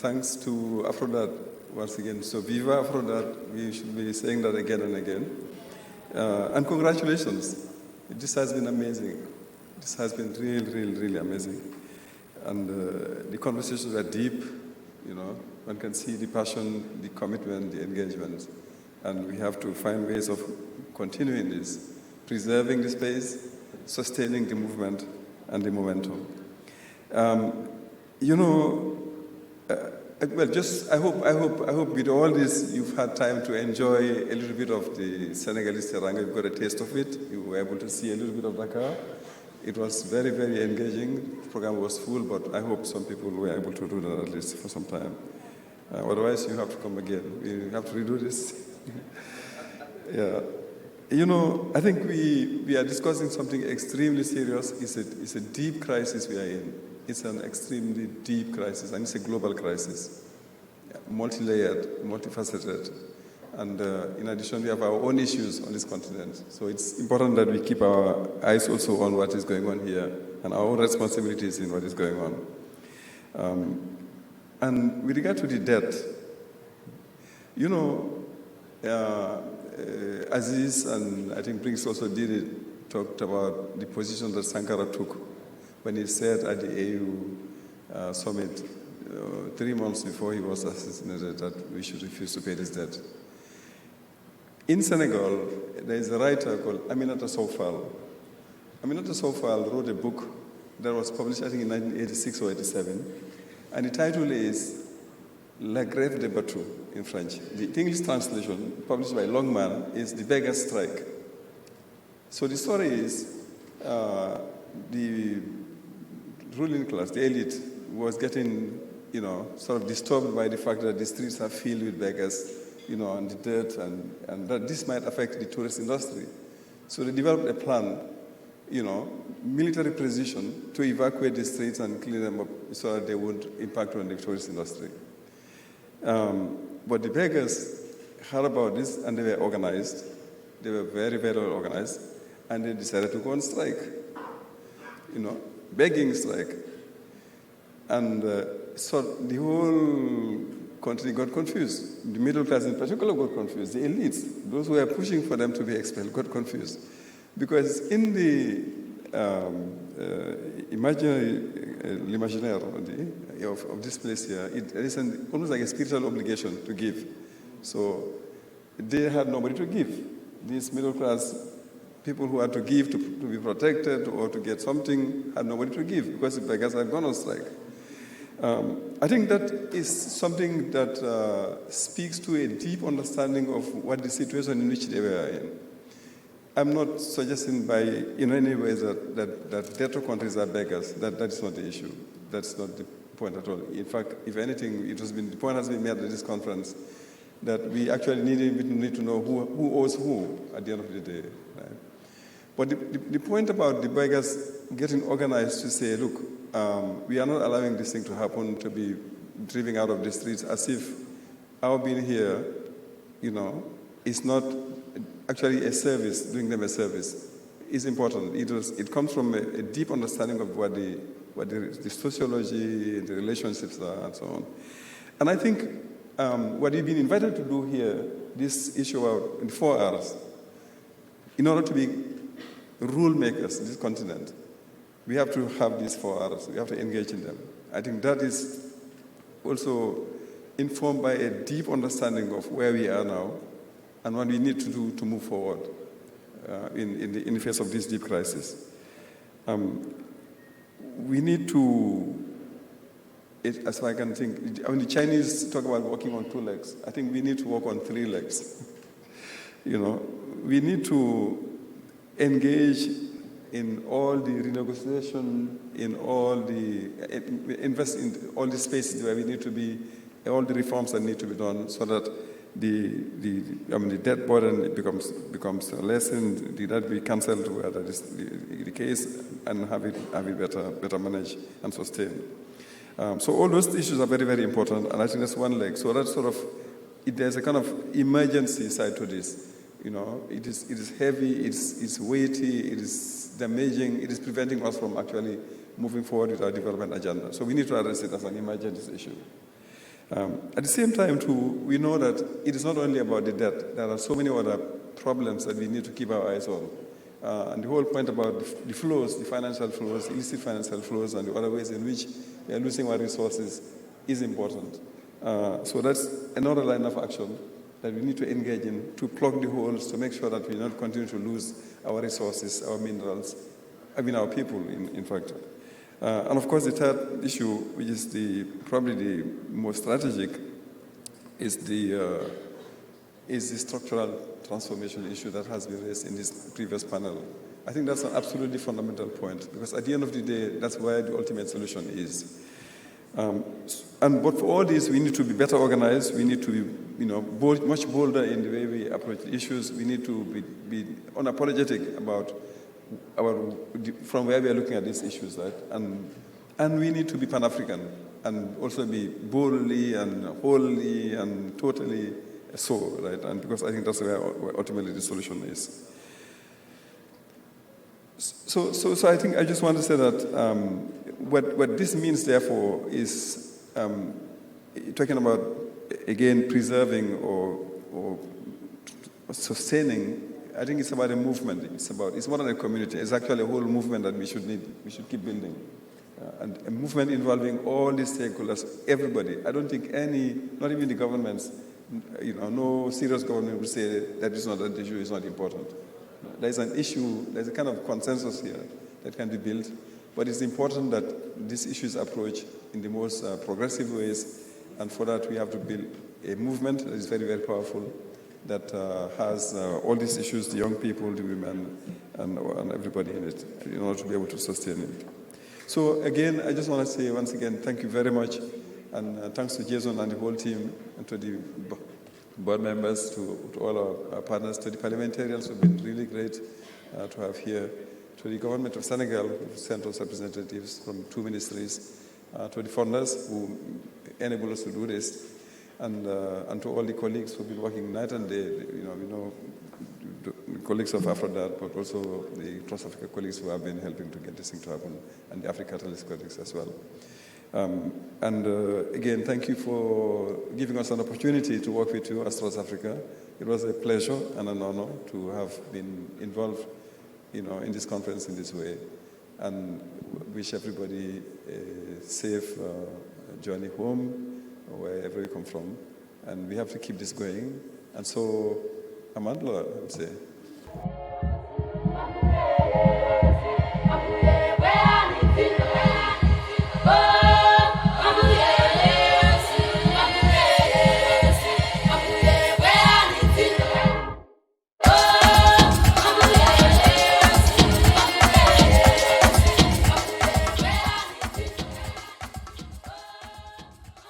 thanks to AfCoDD once again. So viva AfCoDD, we should be saying that again and again. And congratulations. This has been amazing. This has been really amazing. And the conversations are deep, you know. One can see the passion, the commitment, the engagement. And we have to find ways of continuing this, preserving the space, sustaining the movement and the momentum. Well, just I hope with all this you've had time to enjoy a little bit of the Senegalese terrain. You've got a taste of it. You were able to see a little bit of Dakar. It was very engaging. The program was full, but I hope some people were able to do that at least for some time. Otherwise, you have to come again. We have to redo this. Yeah. I think we are discussing something extremely serious. It's a deep crisis we are in. It's an extremely deep crisis, and it's a global crisis, multi-layered, multifaceted. And in addition, we have our own issues on this continent. So it's important that we keep our eyes also on what is going on here and our own responsibilities in what is going on. And with regard to the debt, Aziz and I think Briggs also talked about the position that Sankara took when he said at the AU summit 3 months before he was assassinated that we should refuse to pay this debt. In Senegal, there is a writer called Aminata Sow. Aminata Sow wrote a book that was published, I think, in 1986 or 87, and the title is La Grève des Battus in French. The English translation, published by Longman, is The Beggar's Strike. So the story is the ruling class, the elite, was getting, sort of disturbed by the fact that the streets are filled with beggars, and the dirt, and that this might affect the tourist industry. So they developed a plan, military precision to evacuate the streets and clean them up so that they wouldn't impact on the tourist industry. But the beggars heard about this and they were organized. They were very well organized, and they decided to go on strike. Begging strike. And so the whole country got confused. The middle class in particular got confused. The elites, those who were pushing for them to be expelled, got confused. Because in the l'imaginaire of this place here, it is almost like a spiritual obligation to give. So they had nobody to give. These middle class people who had to give to be protected or to get something had nobody to give because the beggars had gone on strike. I think that is something that speaks to a deep understanding of what the situation in which they were in. I'm not suggesting in any way that debtor countries are beggars. That is not the issue. That's not the point at all. In fact, if anything, the point has been made at this conference that we actually need to know who owes who at the end of the day. Right? But the point about the beggars getting organized to say, look, we are not allowing this thing to happen, to be driven out of the streets as if our being here, is not actually a service, doing them a service, is important. It comes from a deep understanding of what the sociology, the relationships are, and so on. And I think what we've been invited to do here, this issue out in 4 hours, in order to be rule makers in this continent, we have to have these 4 hours. We have to engage in them. I think that is also informed by a deep understanding of where we are now and what we need to do to move forward in the face of this deep crisis. We need to, as far as I can think, the Chinese talk about walking on 2 legs. I think we need to walk on 3 legs. We need to engage in all the renegotiation, invest in all the spaces where we need to be, all the reforms that need to be done so that the debt burden becomes lessened, the debt be cancelled where that is the case, and have it better managed and sustained. So all those issues are very important, and I think that's one leg. So that's there's a kind of emergency side to this. It is heavy, it's weighty, it is damaging, it is preventing us from actually moving forward with our development agenda. So we need to address it as an emergency issue. At the same time, too, we know that it is not only about the debt. There are so many other problems that we need to keep our eyes on. And the whole point about the flows, the financial flows, illicit financial flows, and the other ways in which we are losing our resources is important. So that's another line of action that we need to engage in to plug the holes, to make sure that we not continue to lose our resources, our minerals, our people, in fact. And of course, the third issue, which is probably the most strategic, is the structural transformation issue that has been raised in this previous panel. I think that's an absolutely fundamental point, because at the end of the day, that's where the ultimate solution is. But for all this, we need to be better organized. We need to be, much bolder in the way we approach the issues. We need to be unapologetic about from where we are looking at these issues, right? And we need to be Pan-African and also be boldly and wholly and totally so, right? And because I think that's where ultimately the solution is. So I think I just want to say that what this means, therefore, is talking about, again, preserving or sustaining. I think it's about a movement. It's more than a community. It's actually a whole movement that we should keep building. And a movement involving all the stakeholders, everybody. I don't think not even the governments, no serious government would say that that issue is not important. There's an issue, there's a kind of consensus here that can be built, but it's important that this issue is approached in the most progressive ways, and for that we have to build a movement that is very, very powerful, that has all these issues, the young people, the women, and everybody in it, in order to be able to sustain it. So again, I just want to say once again, thank you very much, and thanks to Jason and the whole team, and to the board members, to all our partners, to the parliamentarians who've been really great to have here, to the government of Senegal, who sent us representatives from 2 ministries, to the funders who enable us to do this, and to all the colleagues who've been working night and day, the colleagues of AfCoDD, but also the Trust Africa colleagues who have been helping to get this thing to happen, and the AfriCatalyst colleagues as well. Again, thank you for giving us an opportunity to work with you as Trust Africa. It was a pleasure and an honor to have been involved, in this conference in this way, and wish everybody a safe journey home, wherever you come from. And we have to keep this going. And so, Amandla, I would say.